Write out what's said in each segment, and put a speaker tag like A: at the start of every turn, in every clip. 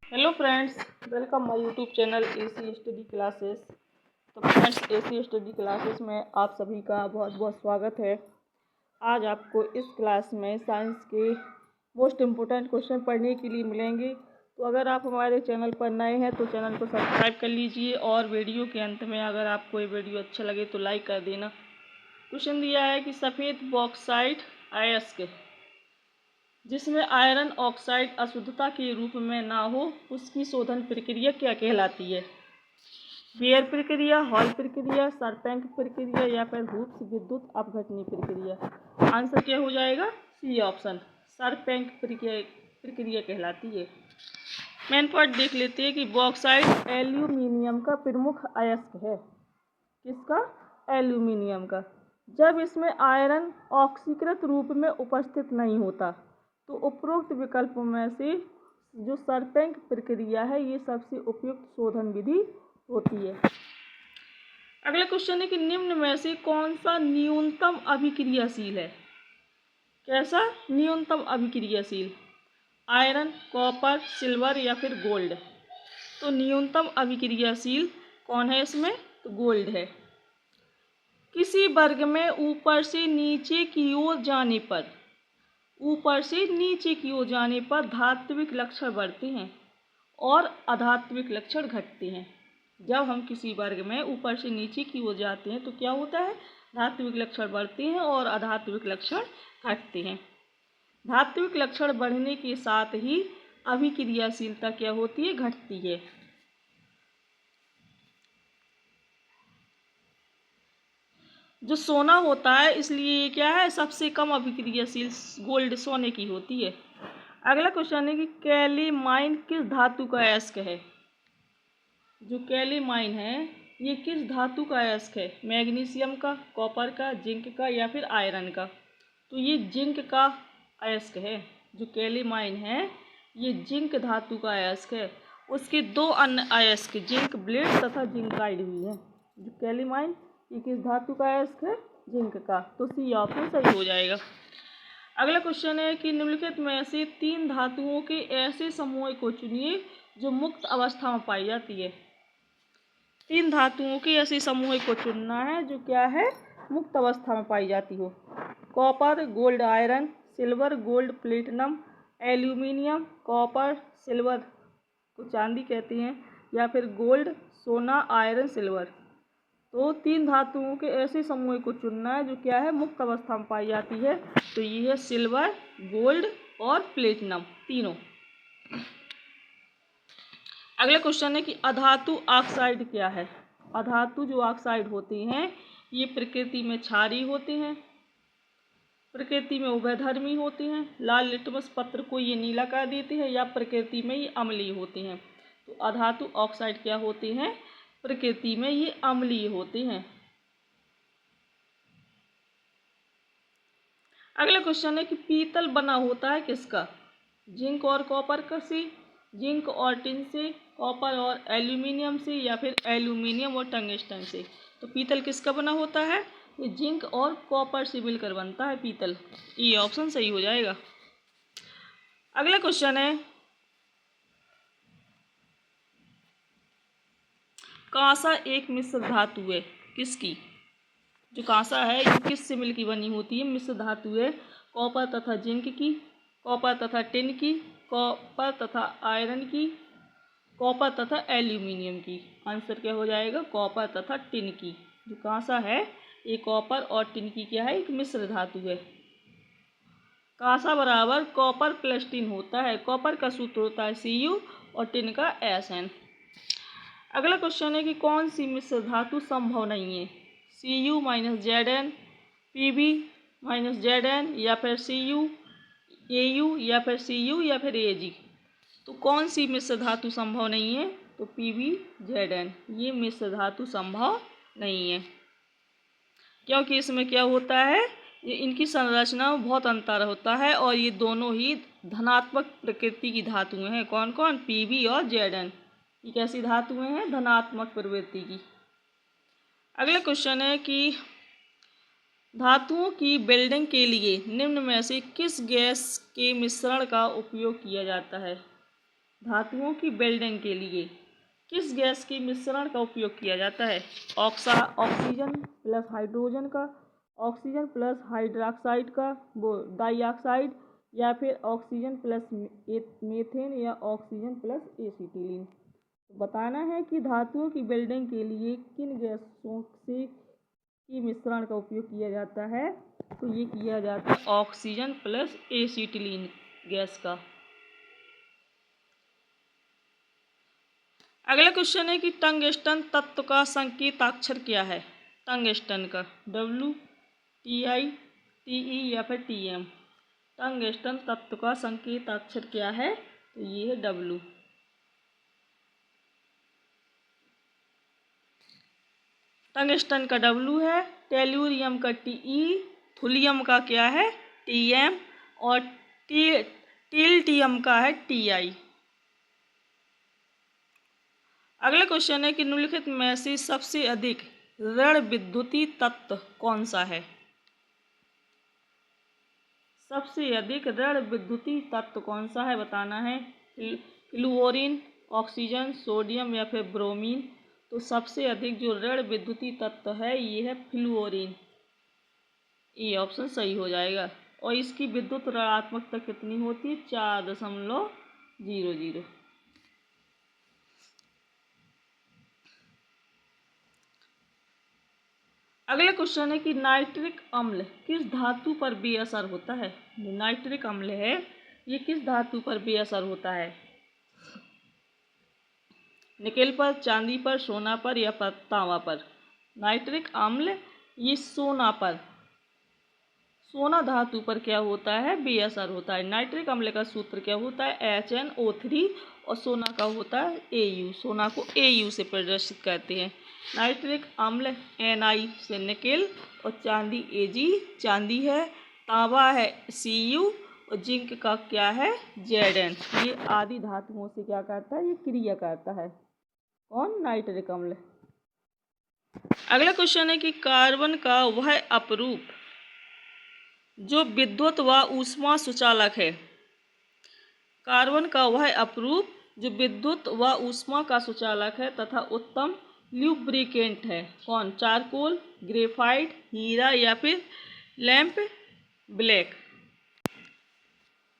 A: Hello friends, welcome my YouTube channel AC study classes. तो friends, AC study classes में आप सभी का बहुत बहुत स्वागत है। आज आपको इस क्लास में साइंस के मोस्ट इम्पोर्टेंट क्वेश्चन पढ़ने के लिए मिलेंगे। तो अगर आप हमारे चैनल पर नए हैं तो चैनल को सब्सक्राइब कर लीजिए और वीडियो के अंत में अगर आपको ये वीडियो अच्छा लगे तो लाइक कर देना। क्वेश्चन दिया है कि सफ़ेद बॉक्साइट अयस्क जिसमें आयरन ऑक्साइड अशुद्धता के रूप में ना हो उसकी शोधन प्रक्रिया क्या कहलाती है? बेयर प्रक्रिया, हॉल प्रक्रिया, सरपैंक प्रक्रिया या फिर हुप्स विद्युत अपघटनी प्रक्रिया। आंसर क्या हो जाएगा? सी ऑप्शन, सरपैंक प्रक्रिया कहलाती है। मेन पॉइंट देख लेते हैं कि बॉक्साइट एल्यूमिनियम का प्रमुख अयस्क है। किसका? एल्यूमिनियम का। जब इसमें आयरन ऑक्सीकृत रूप में उपस्थित नहीं होता तो उपरोक्त विकल्पों में से जो सरपैंक प्रक्रिया है ये सबसे उपयुक्त शोधन विधि होती है। अगला क्वेश्चन है कि निम्न में से कौन सा न्यूनतम अभिक्रियाशील है? कैसा न्यूनतम अभिक्रियाशील? आयरन, कॉपर, सिल्वर या फिर गोल्ड? तो न्यूनतम अभिक्रियाशील कौन है इसमें? तो गोल्ड है। किसी वर्ग में ऊपर से नीचे की ओर जाने पर धात्विक लक्षण बढ़ते हैं और अधात्विक लक्षण घटते हैं। जब हम किसी वर्ग में ऊपर से नीचे की ओर जाते हैं तो क्या होता है? धात्विक लक्षण बढ़ते हैं और अधात्विक लक्षण घटते हैं। धात्विक लक्षण बढ़ने के साथ ही अभिक्रियाशीलता क्या होती है? घटती है। जो सोना होता है इसलिए ये क्या है? सबसे कम अभिक्रियाशील गोल्ड सोने की होती है। अगला क्वेश्चन है कि कैलीमाइन किस धातु का अयस्क है? जो कैलीमाइन है ये किस धातु का अयस्क है? मैग्नीशियम का, कॉपर का, जिंक का या फिर आयरन का? तो ये जिंक का अयस्क है। जो कैलीमाइन है ये जिंक धातु का अयस्क है। उसके दो अन्य अयस्क जिंक ब्लेड तथा जिंकाइड भी है। जो कैलीमाइन ये किस धातु का अयस्क है? जिंक का। तो सी ऑप्शन सही हो जाएगा। अगला क्वेश्चन है कि निम्नलिखित में से 3 धातुओं के ऐसे समूह को चुनिए जो मुक्त अवस्था में पाई जाती है। 3 धातुओं के ऐसे समूह को चुनना है जो क्या है? मुक्त अवस्था में पाई जाती हो। Copper, gold, iron, silver, gold, platinum, aluminium, copper, silver को चांदी कहते हैं या फिर गोल्ड, सोना, आयरन, सिल्वर। तो 3 धातुओं के ऐसे समूह को चुनना है जो क्या है? मुक्त अवस्था में पाई जाती है। तो ये है सिल्वर, गोल्ड और प्लेटिनम तीनों। अगला क्वेश्चन है कि अधातु ऑक्साइड क्या है? अधातु जो ऑक्साइड होते हैं ये प्रकृति में क्षारीय होते हैं, प्रकृति में उभयधर्मी होते हैं, लाल लिटमस पत्र को ये नीला कर देते हैं या प्रकृति में ये अम्लीय होते हैं। तो अधातु ऑक्साइड क्या होते हैं? प्रकृति में ये अम्लीय होते हैं। अगला क्वेश्चन है कि पीतल बना होता है किसका? जिंक और कॉपर का से, जिंक और टिन से, कॉपर और एल्यूमिनियम से या फिर एल्यूमिनियम और टंगस्टन से? तो पीतल किसका बना होता है? ये जिंक और कॉपर से मिलकर बनता है पीतल। ये ऑप्शन सही हो जाएगा। अगला क्वेश्चन है कांसा एक मिश्र धातु है किसकी? जो कांसा है ये किससे मिलकर बनी होती है? मिश्र धातु है। कॉपर तथा जिंक की, कॉपर तथा टिन की, कॉपर तथा आयरन की, कॉपर तथा एल्यूमिनियम की। आंसर क्या हो जाएगा? कॉपर तथा टिन की। जो कांसा है ये कॉपर और टिन की क्या है? एक मिश्र धातु है। कांसा बराबर कॉपर प्लस टिन होता है। कॉपर का सूत्र होता है Cu और टिन का Sn। अगला क्वेश्चन है कि कौन सी मिश्र धातु संभव नहीं है? Cu minus Zn, Pb minus Zn या फिर Cu, Au या फिर Cu या फिर Ag। तो कौन सी मिश्र धातु संभव नहीं है? तो Pb Zn ये मिश्र धातु संभव नहीं है, क्योंकि इसमें क्या होता है? ये इनकी संरचना में बहुत अंतर होता है और ये दोनों ही धनात्मक प्रकृति की धातुएं हैं। कौन कौन? Pb और Zn। ये कैसी धातुएं हैं? धनात्मक प्रवृत्ति की। अगला क्वेश्चन है कि धातुओं की बिल्डिंग के लिए निम्न में से किस गैस के मिश्रण का उपयोग किया जाता है? धातुओं की वेल्डिंग के लिए किस गैस के मिश्रण का उपयोग किया जाता है? ऑक्सीजन प्लस हाइड्रोजन का, ऑक्सीजन प्लस हाइड्रोक्साइड का, वो डाइऑक्साइड, या फिर ऑक्सीजन प्लस मीथेन, या ऑक्सीजन प्लस एसिटिलीन। बताना है कि धातुओं की वेल्डिंग के लिए किन गैसों से की मिश्रण का उपयोग किया जाता है? तो ये किया जाता है ऑक्सीजन प्लस एसिटिलीन गैस का। अगला क्वेश्चन है कि टंगस्टन तत्व का संकेताक्षर क्या है? टंगस्टन का WTI, TE या फिर TM। टंगस्टन तत्व का संकेताक्षर क्या है? तो ये है W। टंगस्टन का W है, टेल्यूरियम का TE, थुलियम का क्या है? TM, और टिल्टियम का है TI। अगला क्वेश्चन है कि निम्नलिखित में से सबसे अधिक ऋण विद्युतीय तत्व कौन सा है? सबसे अधिक ऋण विद्युतीय तत्व कौन सा है बताना है। फ्लूओरीन, ऑक्सीजन, सोडियम या फिर ब्रोमीन। तो सबसे अधिक जो ऋण विद्युतीय तत्व है ये है फ्लूओरीन। ये ऑप्शन सही हो जाएगा। और इसकी विद्युत ऋणात्मकता कितनी होती है? 4.00। अगला क्वेश्चन है कि नाइट्रिक अम्ल किस धातु पर बेअसर होता है? जो नाइट्रिक अम्ल है ये किस धातु पर बेअसर होता है? निकेल पर, चांदी पर, सोना पर, या तांबा पर? नाइट्रिक अम्ल ये सोना पर, सोना धातु पर क्या होता है? बेअसर होता है। नाइट्रिक अम्ल का सूत्र क्या होता है? HNO3, और सोना का होता है AU। सोना को AU से प्रदर्शित करते हैं। नाइट्रिक अम्ल Na से निकेल, और चांदी Ag चांदी है, तांबा है Cu, और जिंक का क्या है? Zn। ये आदि धातुओं से क्या करता है? ये क्रिया करता है। कौन? नाइट्रिक अम्ल। अगला क्वेश्चन है कि कार्बन का वह अपरूप जो विद्युत व ऊष्मा सुचालक है। कार्बन का वह अपरूप जो विद्युत व ऊष्मा का सुचालक है तथा उत्तम ल्यूब्रिकेंट है। कौन? चारकोल, ग्रेफाइट, हीरा, या फिर लैंप ब्लैक।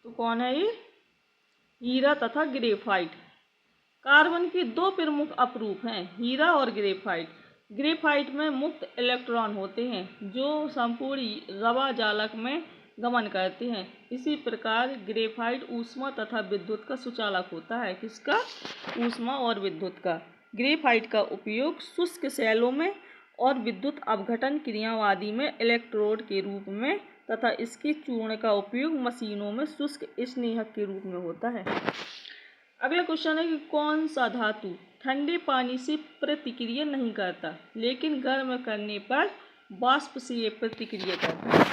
A: तो कौन है ये? हीरा तथा ग्रेफाइट। कार्बन के दो प्रमुख अपरूप हैं, हीरा और ग्रेफाइट। ग्रेफाइट में मुक्त इलेक्ट्रॉन होते हैं जो संपूर्ण रवा जालक में गमन करते हैं। इसी प्रकार ग्रेफाइट ऊष्मा तथा विद्युत का सुचालक होता है। किसका? ऊष्मा और विद्युत का। ग्रेफाइट का उपयोग शुष्क सेलों में और विद्युत अपघटन क्रियाओं आदि में इलेक्ट्रोड के रूप में तथा इसके चूर्ण का उपयोग मशीनों में शुष्क स्नेहक के रूप में होता है। अगला क्वेश्चन है कि कौन सा धातु ठंडे पानी से प्रतिक्रिया नहीं करता लेकिन गर्म करने पर वाष्प से ये प्रतिक्रिया करता है?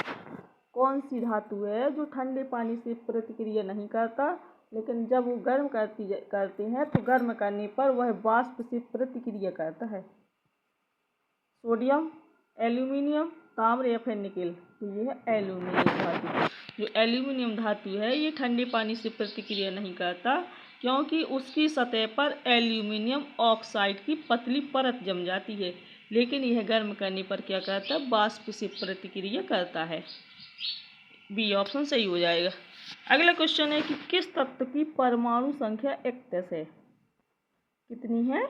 A: कौन सी धातु है जो ठंडे पानी से प्रतिक्रिया नहीं करता लेकिन जब वो गर्म करते हैं तो गर्म करने पर वह वाष्प से प्रतिक्रिया करता है? सोडियम, एल्यूमिनियम, ताम्र, या फिर निकेल। तो ये है एल्यूमिनियम धातु। जो एल्यूमिनियम धातु है ये ठंडे पानी से प्रतिक्रिया नहीं करता क्योंकि उसकी सतह पर एल्यूमिनियम ऑक्साइड की पतली परत जम जाती है, लेकिन यह गर्म करने पर क्या करता है? वाष्प से प्रतिक्रिया करता है। बी ऑप्शन सही हो जाएगा। अगला क्वेश्चन है कि किस तत्व की परमाणु संख्या 31 है? कितनी है?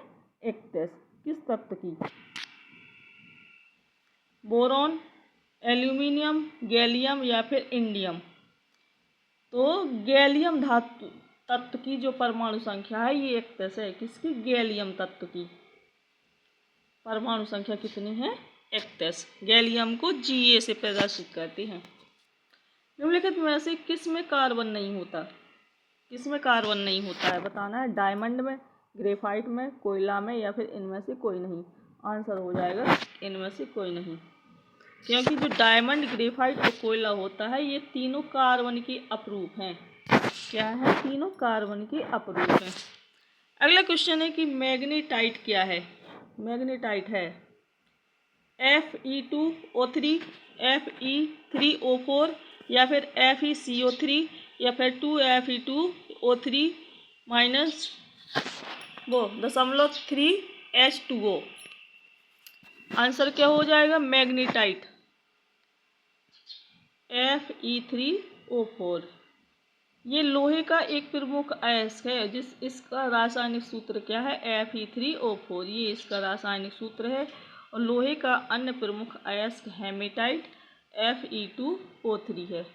A: 31। किस तत्व की? बोरॉन, एल्यूमिनियम, गैलियम, या फिर इंडियम। तो गैलियम धातु तत्व की जो परमाणु संख्या है ये 31 है। किसकी? गैलियम तत्व की परमाणु संख्या कितनी है? 31। गैलियम को Ga से प्रदर्शित करते हैं। निम्नलिखित में से किस में कार्बन नहीं होता? किस में कार्बन नहीं होता है बताना है। डायमंड में, ग्रेफाइट में, कोयला में, या फिर इनमें से कोई नहीं। आंसर हो जाएगा इनमें से कोई नहीं, क्योंकि जो डायमंड, ग्रेफाइट और कोयला होता है ये तीनों कार्बन के अपरूप हैं। क्या है? तीनों कार्बन के अपरूप हैं। अगला क्वेश्चन है कि मैग्नेटाइट क्या है? मैग्नेटाइट है Fe2O3, Fe3O4, या फिर FeCO3, या फिर 2Fe2O3, माइनस वो 0.3H2O। आंसर क्या हो जाएगा? मैग्नीटाइट Fe3O4। ये लोहे का एक प्रमुख अयस्क है इसका रासायनिक सूत्र क्या है? Fe3O4। ये इसका रासायनिक सूत्र है। और लोहे का अन्य प्रमुख अयस्क हेमेटाइट Fe2O3 है।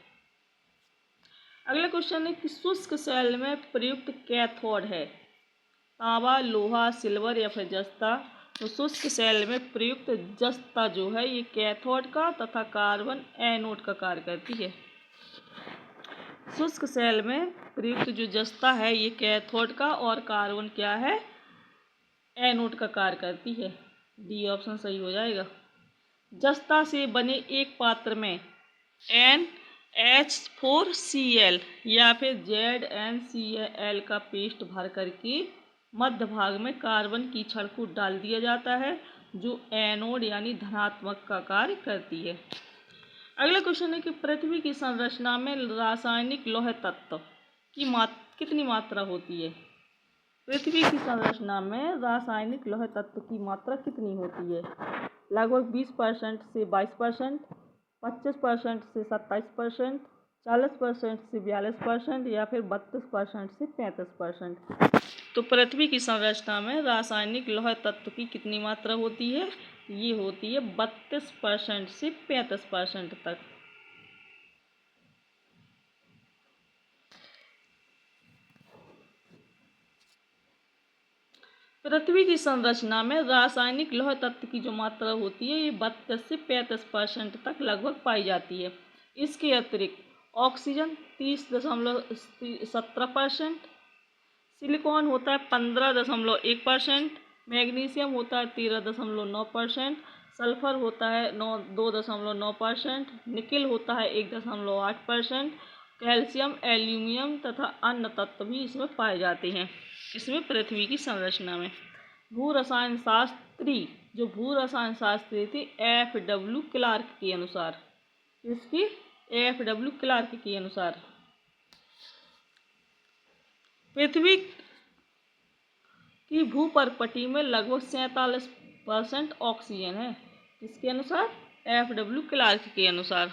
A: अगला क्वेश्चन है कि शुष्क सेल में प्रयुक्त कैथोड है तांबा, लोहा, सिल्वर या फिर जस्ता। तो शुष्क सेल में प्रयुक्त जस्ता जो है ये कैथोड का तथा कार्बन एनोड का कार्य करती है। शुष्क सेल में प्रयुक्त जो जस्ता है ये कैथोड का और कार्बन क्या है? एनोड का कार्य करती है। डी ऑप्शन सही हो जाएगा। जस्ता से बने एक पात्र में NH4Cl या फिर ZnCl का पेस्ट भर करके मध्य भाग में कार्बन की छड़ को डाल दिया जाता है जो एनोड यानी धनात्मक का कार्य करती है। अगला क्वेश्चन है कि पृथ्वी की संरचना में रासायनिक लौह तत्व की कितनी मात्रा होती है? पृथ्वी की संरचना में रासायनिक लौह तत्व की मात्रा कितनी होती है? लगभग 20% से 22%, 25% से 27%, 40% से 42% या फिर 32% से 35%। तो पृथ्वी की संरचना में रासायनिक लौह तत्व की कितनी मात्रा होती है? ये होती है 32% से 35% तक। पृथ्वी की संरचना में रासायनिक लौह तत्व की जो मात्रा होती है ये 32 से 35% तक लगभग पाई जाती है। इसके अतिरिक्त ऑक्सीजन 30.17%, सिलिकॉन होता है 15.1%, मैग्नीशियम होता है 13.9%, सल्फर होता है 2.9%, निकिल होता है 1.8%, कैल्शियम, एल्यूमिनियम तथा अन्य तत्व भी इसमें पाए जाते हैं इसमें पृथ्वी की संरचना में। भू रसायन शास्त्री थे F.W. क्लार्क के अनुसार, इसकी F.W. क्लार्क के अनुसार पृथ्वी की भूपर्पटी में लगभग 47% ऑक्सीजन है। किसके अनुसार? F.W. क्लार्क के अनुसार।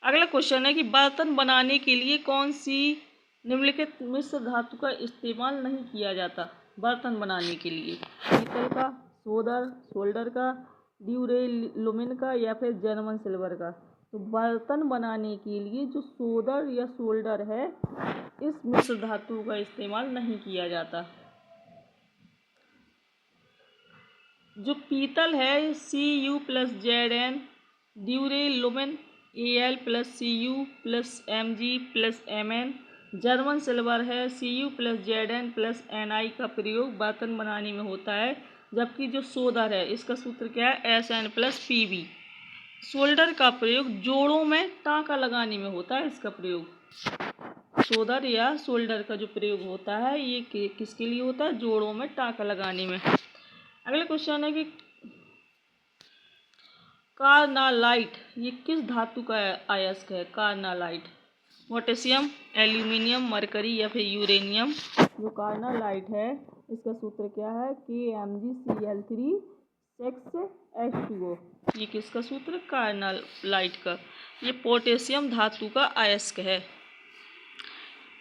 A: अगला क्वेश्चन है कि बर्तन बनाने के लिए कौन सी निम्नलिखित मिश्र धातु का इस्तेमाल नहीं किया जाता? बर्तन बनाने के लिए पीतल का, सोल्डर का, ड्यूरेलुमिन का या फिर जर्मन सिल्वर का। तो बर्तन बनाने के लिए जो सोडर या सोल्डर है इस मिश्र धातु का इस्तेमाल नहीं किया जाता। जो पीतल है Cu+Zn, ड्यूरेलुमिन Al+Cu+Mg+Mn, जर्मन सिल्वर है Cu+Zn+Ni का प्रयोग बर्तन बनाने में होता है। जबकि जो सोडर है इसका सूत्र क्या है? Sn+Pb। सोल्डर का प्रयोग जोड़ों में टाँका लगाने में होता है। इसका प्रयोग सोडर या सोल्डर का जो प्रयोग होता है ये किसके लिए होता है? जोड़ों में टाँका लगाने में। अगला क्वेश्चन है कि कार्नालाइट ये किस धातु का अयस्क है? कार्नालाइट पोटेशियम, एल्यूमिनियम, मरकरी या फिर यूरेनियम। जो कार्नालाइट है इसका सूत्र क्या है? KMgCl3 ये किसका सूत्र? कार्नालाइट का। ये पोटेशियम धातु का अयस्क है।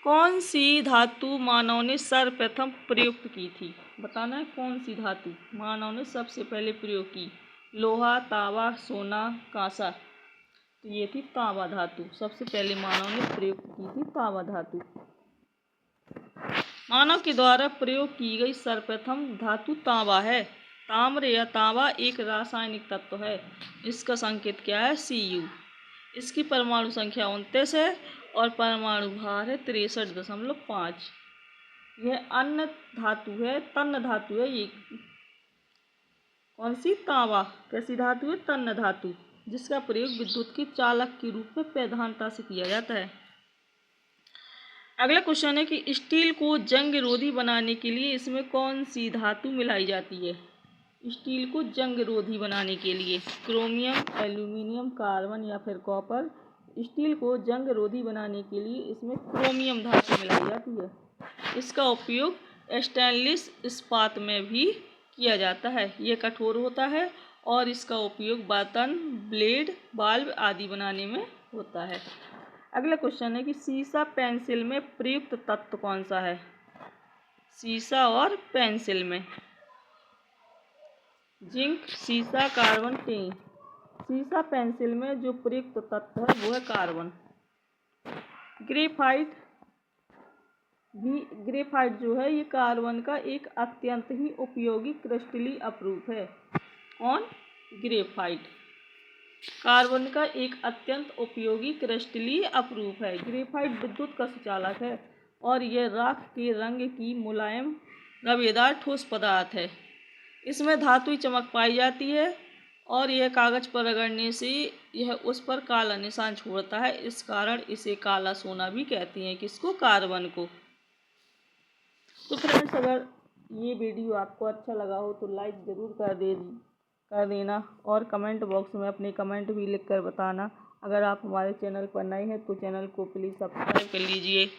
A: कौन सी धातु मानव ने सर्वप्रथम प्रयुक्त की थी? बताना है कौन सी धातु मानव ने सबसे पहले प्रयोग की? लोहा, तांबा, सोना, कांसा। तो ये थी तांबा धातु। सबसे पहले मानव ने प्रयुक्त की थी तांबा धातु। मानव के द्वारा प्रयोग की गई सर्वप्रथम धातु तांबा है। ताम्र या तांबा एक रासायनिक तत्व है। इसका संकेत क्या है? Cu। इसकी परमाणु संख्या 29 है और परमाणु भार है 63.5। यह अन्य धातु है, तन्य धातु है। ये कौन सी? तांबा। कैसी धातु है? तन्य धातु, जिसका प्रयोग विद्युत के चालक के रूप में प्रधानता से किया जाता है। अगला क्वेश्चन है कि स्टील को जंग रोधी बनाने के लिए इसमें कौन सी धातु मिलाई जाती है? स्टील को जंग रोधी बनाने के लिए। क्रोमियम, एल्यूमिनियम, कार्बन या फिर कॉपर। स्टील को जंग रोधी बनाने के लिए इसमें क्रोमियम धातु मिलाई जाती है। इसका उपयोग स्टेनलेस इस्पात में भी किया जाता है। ये कठोर होता है और इसका उपयोग बर्तन, ब्लेड, बाल्ब आदि बनाने में होता है। अगला क्वेश्चन है कि सीसा पेंसिल में प्रयुक्त तत्व कौन सा है? सीसा और पेंसिल में जिंक, सीसा, कार्बन, टिन। सीसा पेंसिल में जो प्रयुक्त तत्व है वो है कार्बन। ग्रेफाइट जो है ये कार्बन का एक अत्यंत ही उपयोगी क्रिस्टलीय अपरूप है। कौन? ग्रेफाइट कार्बन का एक अत्यंत उपयोगी क्रिस्टलीय अपरूप है। ग्रेफाइट विद्युत का सुचालक है और यह राख के रंग की मुलायम रवेदार ठोस पदार्थ है। इसमें धातुई चमक पाई जाती है और यह कागज पर रगड़ने से यह उस पर काला निशान छोड़ता है। इस कारण इसे काला सोना भी कहते हैं। किसको? कार्बन को। तो फ्रेंड्स, अगर ये वीडियो आपको अच्छा लगा हो तो लाइक ज़रूर कर देना और कमेंट बॉक्स में अपने कमेंट भी लिख कर बताना। अगर आप हमारे चैनल पर नए हैं तो चैनल को प्लीज़ सब्सक्राइब कर लीजिए।